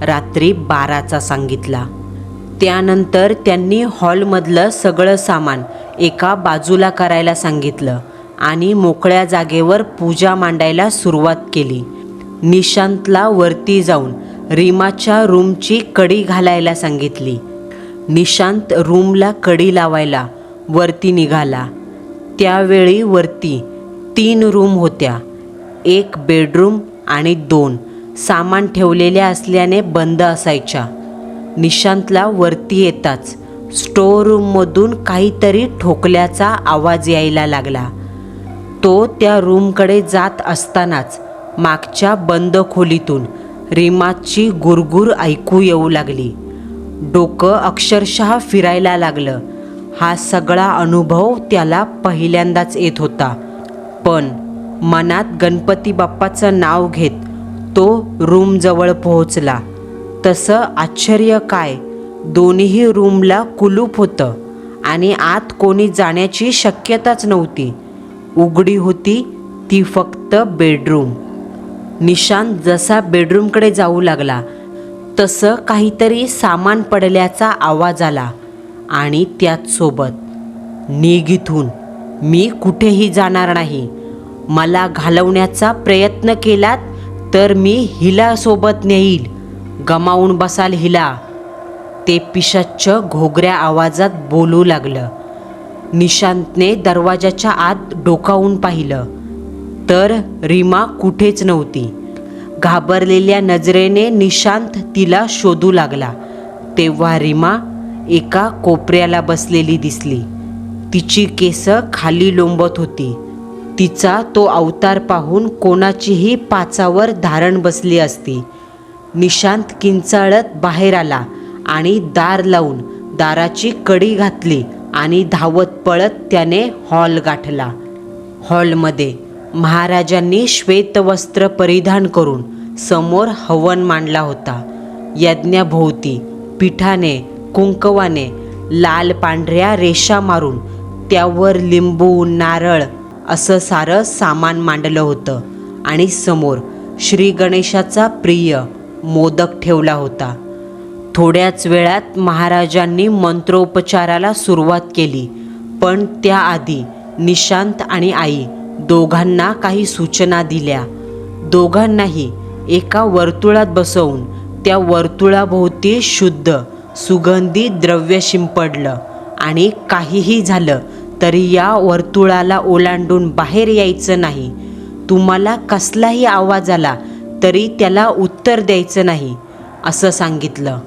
रात्री 12चा सांगितला. त्यानंतर त्यांनी हॉलमधलं सगळं सामान एका बाजूला करायला सांगितलं आणि मोकळ्या जागेवर पूजा मांडायला सुरुवात केली. निशांतला वरती जाऊन रीमाच्या रूमची कडी घालायला सांगितली. निशांत रूमला कडी लावायला वरती निघाला. त्यावेळी वरती 3 रूम होत्या. 1 बेडरूम आणि 2 सामान ठेवलेल्या असल्याने बंद असायच्या. निशांतला वरती येताच स्टोअर रूममधून काहीतरी ठोकल्याचा आवाज यायला लागला. तो त्या रूमकडे जात असतानाच मागच्या बंद खोलीतून रीमाची गुरगुर ऐकू येऊ लागली. डोकं अक्षरशः फिरायला लागलं. हा सगळा अनुभव त्याला पहिल्यांदाच येत होता. पण मनात गणपती बाप्पाचं नाव घेत तो रूमजवळ पोहोचला. तसं आश्चर्य काय, दोन्ही रूमला कुलूप होतं आणि आत कोणी जाण्याची शक्यताच नव्हती. उघडी होती ती फक्त बेडरूम. निशांत जसा बेडरूमकडे जाऊ लागला तसं काहीतरी सामान पडल्याचा आवाज आला आणि त्याचसोबत, निघ इथून, मी कुठेही जाणार नाही. मला घालवण्याचा प्रयत्न केलात तर मी हिला सोबत नेईल, गमावून बसाल हिला. ते पिशाच्च घोगऱ्या आवाजात बोलू लागलं. निशांतने दरवाजाच्या आत डोकावून पाहिलं तर रीमा कुठेच नव्हती. घाबरलेल्या नजरेने निशांत तिला शोधू लागला तेव्हा रीमा एका कोपऱ्याला बसलेली दिसली. तिची केस खाली लोंबत होती. तिचा तो अवतार पाहून कोणाचीही पाचावर धारण बसली असती. निशांत किंचाळत बाहेर आला आणि दार लावून दाराची कडी घातली आणि धावत पळत त्याने हॉल गाठला. हॉलमध्ये महाराजांनी श्वेतवस्त्र परिधान करून समोर हवन मांडला होता. यज्ञाभोवती पिठाने कुंकवाने लाल पांढऱ्या रेषा मारून त्यावर लिंबू नारळ असं सारं सामान मांडलं होतं आणि समोर श्री गणेशाचा प्रिय मोदक ठेवला होता. थोड्याच वेळात महाराजांनी मंत्रोपचाराला सुरुवात केली. पण त्याआधी निशांत आणि आई दोघांना काही सूचना दिल्या. दोघांनाही एका वर्तुळात बसवून त्या वर्तुळाभोवती शुद्ध सुगंधी द्रव्य शिंपडलं आणि काहीही झालं तरी या वर्तुळाला ओलांडून बाहेर यायचं नाही. तुम्हाला कसलाही आवाज आला तरी त्याला उत्तर द्यायचं नाही असं सांगितलं.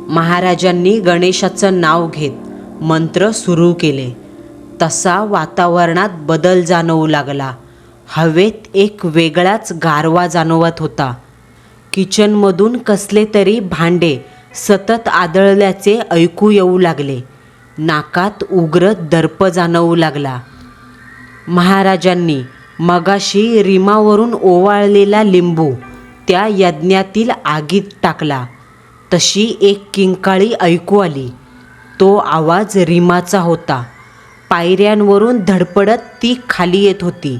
महाराजांनी गणेशाचं नाव घेत मंत्र सुरू केले. तसा वातावरणात बदल जाणवू लागला. हवेत एक वेगळाच गारवा जाणवत होता. किचनमधून कसले तरी भांडे सतत आदळल्याचे ऐकू येऊ लागले. नाकात उग्र दर्प जाणवू लागला. महाराजांनी मगाशी रीमावरून ओवाळलेला लिंबू त्या यज्ञातील आगीत टाकला. तशी एक किंकाळी ऐकू आली. तो आवाज रीमाचा होता. पायऱ्यांवरून धडपडत ती खाली येत होती.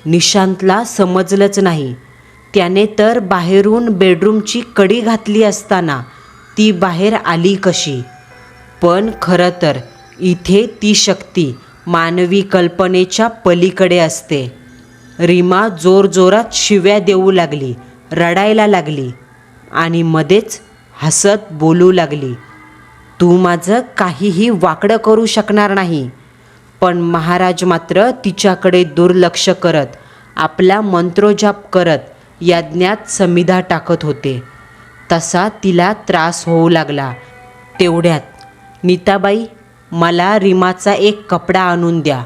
निशांतला समजलंच नाही. त्याने तर बाहेरून बेडरूमची कडी घातली असताना ती बाहेर आली कशी. पण खरं तर इथे ती शक्ती मानवी कल्पनेच्या पलीकडे असते. रीमा जोरजोरात शिव्या देऊ लागली, रडायला लागली आणि मध्येच हसत बोलू लागली. तू माझं काहीही वाकडं करू शकणार नाही. पण महाराज मात्र तिच्याकडे दुर्लक्ष करत आपला मंत्रोजाप करत यज्ञात समिधा टाकत होते. तसा तिला त्रास होऊ लागला. तेवढ्यात नीताबाई, मला रीमाचा एक कपडा आणून द्या.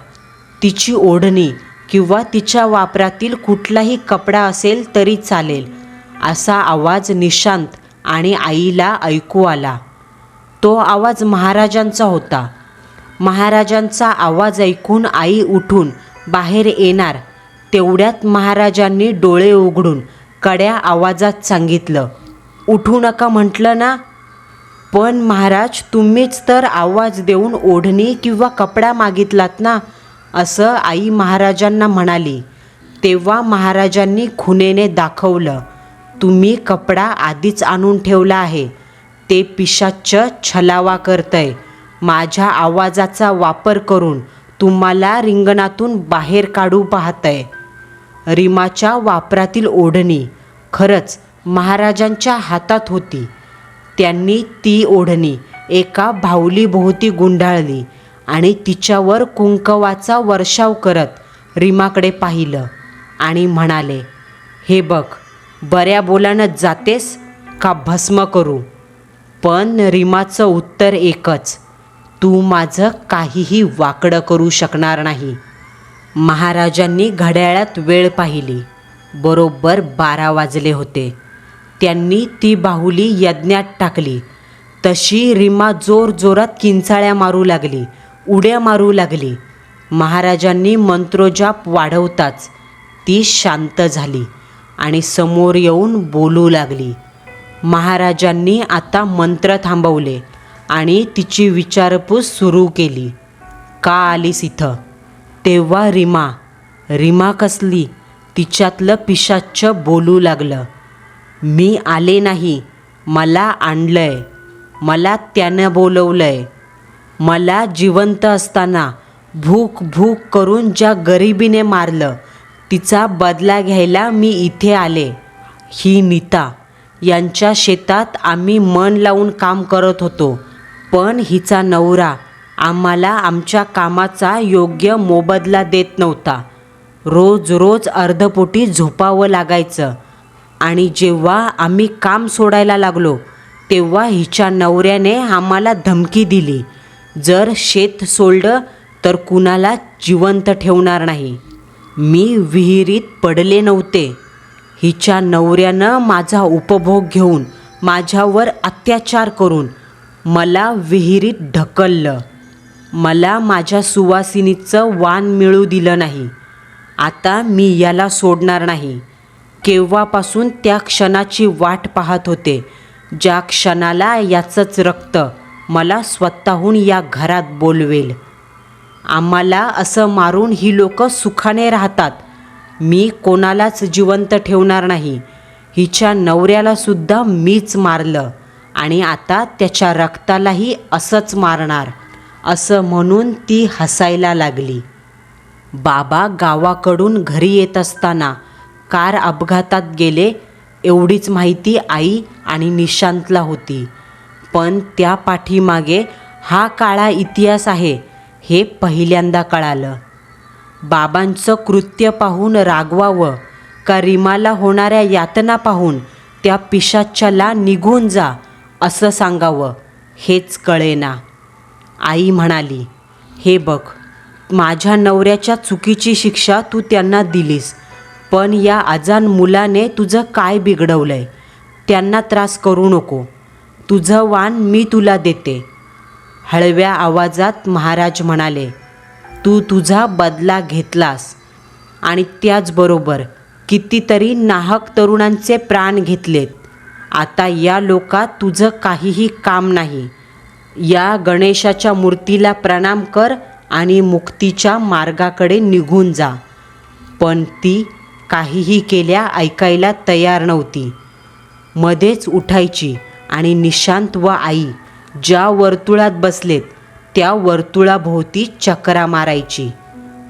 तिची ओढणी किंवा तिच्या वापरातील कुठलाही कपडा असेल तरी चालेल असा आवाज निशांत आणि आईला ऐकू आला. तो आवाज महाराजांचा होता. महाराजांचा आवाज ऐकून आई उठून बाहेर येणार तेवढ्यात महाराजांनी डोळे उघडून कड्या आवाजात सांगितलं, उठू नका म्हटलं ना. पण महाराज, तुम्हीच तर आवाज देऊन ओढणी किंवा कपडा मागितलात ना, असं आई महाराजांना म्हणाली. तेव्हा महाराजांनी खुणेने दाखवलं, तुम्ही कपडा आधीच आणून ठेवला आहे. ते पिशाच्च छलावा करतंय. माझ्या आवाजाचा वापर करून तुम्हाला रिंगणातून बाहेर काढू पाहतंय. रीमाच्या वापरातील ओढणी खरंच महाराजांच्या हातात होती. त्यांनी ती ओढणी एका बाहुलीभोवती गुंडाळली आणि तिच्यावर कुंकवाचा वर्षाव करत रीमाकडे पाहिलं आणि म्हणाले, हे बघ, बऱ्या बोलानं जातेस का भस्म करू. पण रीमाचं उत्तर एकच, तू माझं काहीही वाकडं करू शकणार नाही. महाराजांनी घड्याळात वेळ पाहिली. बरोबर 12 वाजले होते. त्यांनी ती बाहुली यज्ञात टाकली. तशी रीमा जोरजोरात किंचाळ्या मारू लागली, उड्या मारू लागली. महाराजांनी मंत्रोजाप वाढवताच ती शांत झाली आणि समोर येऊन बोलू लागली. महाराजांनी आता मंत्र थांबवले आणि तिची विचारपूस सुरू केली. का आलीस इथं? तेव्हा रीमा कसली? तिच्यातलं पिशाच्च बोलू लागलं, मी आले नाही, मला आणलंय. मला त्यानं बोलवलंय. मला जिवंत असताना भूक करून ज्या गरिबीने मारलं तिचा बदला घ्यायला मी इथे आले. ही नीता, यांच्या शेतात आम्ही मन लावून काम करत होतो, पण हिचा नवरा आम्हाला आमच्या कामाचा योग्य मोबदला देत नव्हता. रोज रोज अर्धपोटी झोपावं लागायचं आणि जेव्हा आम्ही काम सोडायला लागलो तेव्हा हिच्या नवऱ्याने आम्हाला धमकी दिली, जर शेत सोडलं तर कुणाला जिवंत ठेवणार नाही. मी विहिरीत पडले नव्हते. हिच्या नवऱ्यानं माझा उपभोग घेऊन माझ्यावर अत्याचार करून मला विहिरीत ढकललं. मला माझ्या सुवासिनीचं वाण मिळू दिलं नाही. आता मी याला सोडणार नाही. केव्हापासून त्या क्षणाची वाट पाहत होते, ज्या क्षणाला याचंच रक्त मला स्वतःहून या घरात बोलवेल. आम्हाला असं मारून ही लोक सुखाने राहतात. मी कोणालाच जिवंत ठेवणार नाही. हिच्या नवऱ्यालासुद्धा मीच मारलं आणि आता त्याच्या रक्तालाही असंच मारणार, असं म्हणून ती हसायला लागली. बाबा गावाकडून घरी येत असताना कार अपघातात गेले एवढीच माहिती आई आणि निशांतला होती. पण त्या पाठीमागे हा काळा इतिहास आहे हे पहिल्यांदा कळालं. बाबांचं कृत्य पाहून रागवावं का रीमाला होणाऱ्या यातना पाहून त्या पिशाच्याला निघून जा असं सांगावं हेच कळेना. आई म्हणाली, हे बघ, माझ्या नवऱ्याच्या चुकीची शिक्षा तू त्यांना दिलीस, पण या अजान मुलाने तुझं काय बिघडवलंय? त्यांना त्रास करू नको. तुझं वाण मी तुला देते. हळव्या आवाजात महाराज म्हणाले, तू तुझा बदला घेतलास आणि त्याचबरोबर कितीतरी नाहक तरुणांचे प्राण घेतलेत. आता या लोकात तुझं काहीही काम नाही. या गणेशाच्या मूर्तीला प्रणाम कर आणि मुक्तीच्या मार्गाकडे निघून जा. पण ती काहीही केल्या ऐकायला तयार नव्हती. मध्येच उठायची आणि निशांत व आई ज्या वर्तुळात बसलेत त्या वर्तुळाभोवती चकरा मारायची.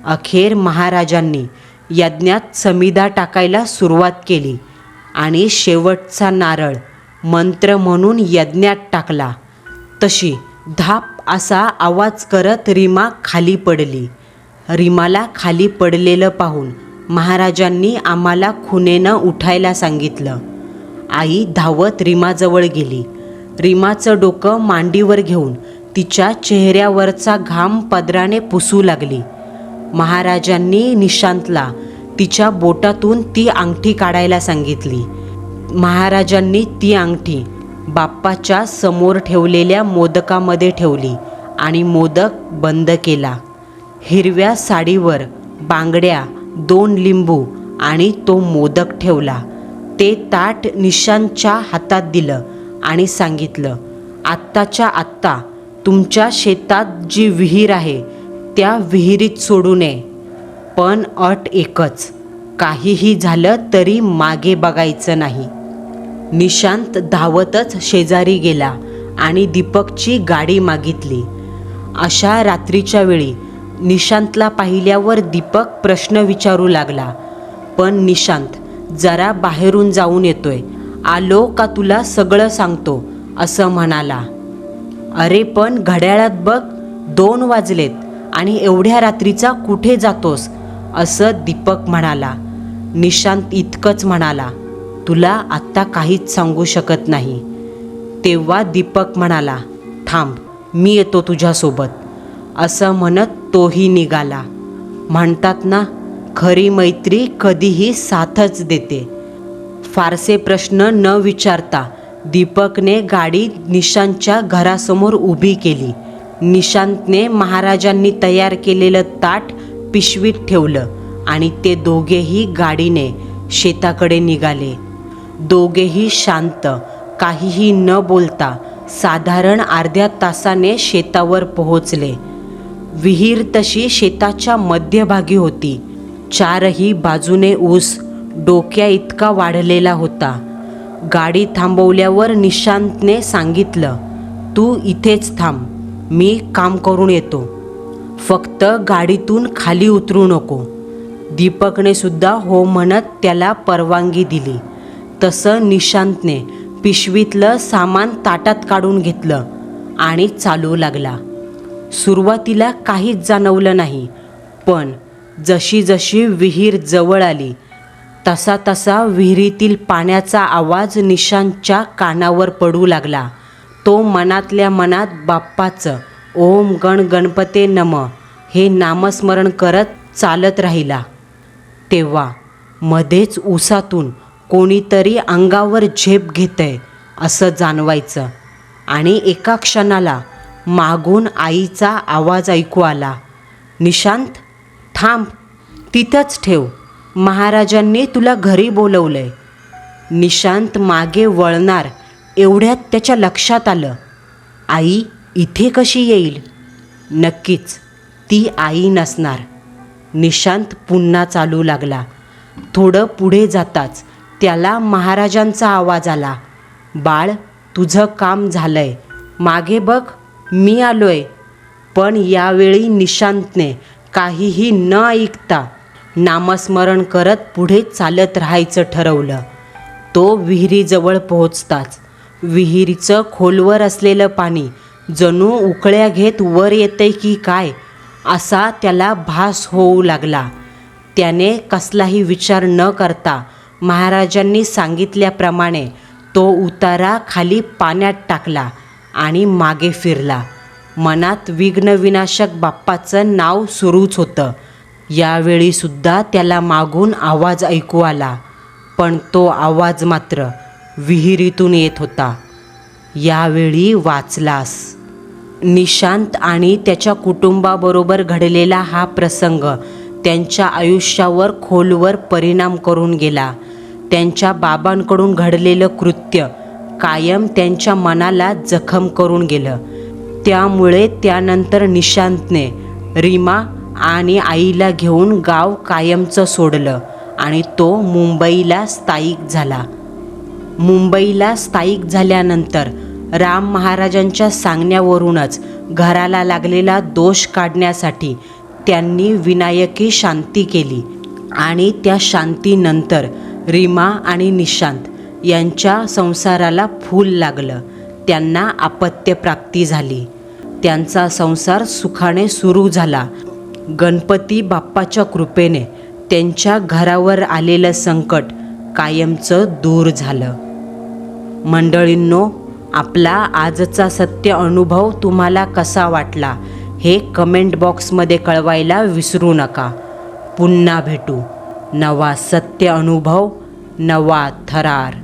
अखेर महाराजांनी यज्ञात समिधा टाकायला सुरुवात केली आणि शेवटचा नारळ मंत्र म्हणून यज्ञात टाकला. तशी धाप असा आवाज करत रीमा खाली पडली. रीमाला खाली पडलेलं पाहून महाराजांनी आम्हाला खुणेनं उठायला सांगितलं. आई धावत रीमाजवळ गेली. रीमाचं डोकं मांडीवर घेऊन तिच्या चेहऱ्यावरचा घाम पदराने पुसू लागली. महाराजांनी निशांतला तिच्या बोटातून ती अंगठी काढायला सांगितली. महाराजांनी ती अंगठी बाप्पाच्या समोर ठेवलेल्या मोदकामध्ये ठेवली आणि मोदक बंद केला. हिरव्या साडीवर बांगड्या, 2 लिंबू आणि तो मोदक ठेवला. ते ताट निशांतच्या हातात दिलं आणि सांगितलं, आत्ताच्या आत्ता तुमच्या शेतात जी विहीर आहे त्या विहिरीत सोडू नये. पण अट एकच, काहीही झालं तरी मागे बघायचं नाही. निशांत धावतच शेजारी गेला आणि दीपकची गाडी मागितली. अशा रात्रीच्या वेळी निशांतला पाहिल्यावर दीपक प्रश्न विचारू लागला. पण निशांत जरा बाहेरून जाऊन येतोय, आलो का तुला सगळं सांगतो असं म्हणाला. अरे पण घड्याळात बघ, 2 वाजलेत आणि एवढ्या रात्रीचा कुठे जातोस असं दीपक म्हणाला. निशांत इतकंच म्हणाला, तुला आत्ता काहीच सांगू शकत नाही. तेव्हा दीपक म्हणाला, थांब, मी येतो तुझ्यासोबत असं म्हणत तोही निघाला. म्हणतात ना, खरी मैत्री कधीही साथच देते. फारसे प्रश्न न विचारता दीपकने गाडी निशांतच्या घरासमोर उभी केली. निशांतने महाराजांनी तयार केलेलं ताट पिशवीत ठेवलं आणि ते दोघेही गाडीने शेताकडे निघाले. दोघेही शांत, काहीही न बोलता साधारण अर्ध्या तासाने शेतावर पोहोचले. विहीर तशी शेताच्या मध्यभागी होती. 4ही बाजूने ऊस डोक्या इतका वाढलेला होता. गाडी थांबवल्यावर निशांतने सांगितलं, तू इथेच थांब, मी काम करून येतो. फक्त गाडीतून खाली उतरू नको. दीपकने सुद्धा हो म्हणत त्याला परवानगी दिली. तसं निशांतने पिशवीतलं सामान ताटात काढून घेतलं आणि चालू लागला. सुरुवातीला काहीच जाणवलं नाही, पण जशी जशी विहीर जवळ आली तसा तसा विहिरीतील पाण्याचा आवाज निशांतच्या कानावर पडू लागला. तो मनातल्या मनात बाप्पाचं ओम गण गणपते नमः हे नामस्मरण करत चालत राहिला. तेव्हा मध्येच उसातून कोणीतरी अंगावर झेप घेतंय असं जाणवायचं आणि एका क्षणाला मागून आईचा आवाज ऐकू आला, निशांत थांब, तिथंच ठेव, महाराजांनी तुला घरी बोलवलंय. निशांत मागे वळणार एवढ्यात त्याच्या लक्षात आलं, आई इथे कशी येईल? नक्कीच ती आई नसणार. निशांत पुन्हा चालू लागला. थोडं पुढे जाताच त्याला महाराजांचा आवाज आला, बाळ तुझं काम झालंय, मागे बघ, मी आलोय. पण यावेळी निशांतने काहीही न ऐकता नामस्मरण करत पुढे चालत राहायचं ठरवलं. तो विहिरीजवळ पोहोचताच विहिरीचं खोलवर असलेलं पाणी जणू उकळ्या घेत वर येतंय की काय असा त्याला भास होऊ लागला. त्याने कसलाही विचार न करता महाराजांनी सांगितल्याप्रमाणे तो उतारा खाली पाण्यात टाकला आणि मागे फिरला. मनात विघ्नविनाशक बाप्पाचं नाव सुरूच होतं. यावेळीसुद्धा त्याला मागून आवाज ऐकू आला, पण तो आवाज मात्र विहिरीतून येत होता. यावेळी वाचलास. निशांत आणि त्याच्या कुटुंबाबरोबर घडलेला हा प्रसंग त्यांच्या आयुष्यावर खोलवर परिणाम करून गेला. त्यांच्या बाबांकडून घडलेलं कृत्य कायम त्यांच्या मनाला जखम करून गेलं. त्यामुळे त्यानंतर निशांतने रीमा आणि आईला घेऊन गाव कायमचं सोडलं आणि तो मुंबईला स्थायिक झाला. मुंबईला स्थायिक झाल्यानंतर राम महाराजांच्या सांगण्यावरूनच घराला लागलेला दोष काढण्यासाठी त्यांनी विनायकी शांती केली आणि त्या शांतीनंतर रीमा आणि निशांत यांच्या संसाराला फूल लागलं. त्यांना अपत्यप्राप्ती झाली. त्यांचा संसार सुखाने सुरू झाला. गणपती बाप्पाच्या कृपेने त्यांच्या घरावर आलेलं संकट कायमचं दूर झालं. मंडळींनो, आपला आजचा सत्य अनुभव तुम्हाला कसा वाटला हे कमेंट बॉक्समध्ये कळवायला विसरू नका. पुन्हा भेटू. नवा सत्य अनुभव, नवा थरार.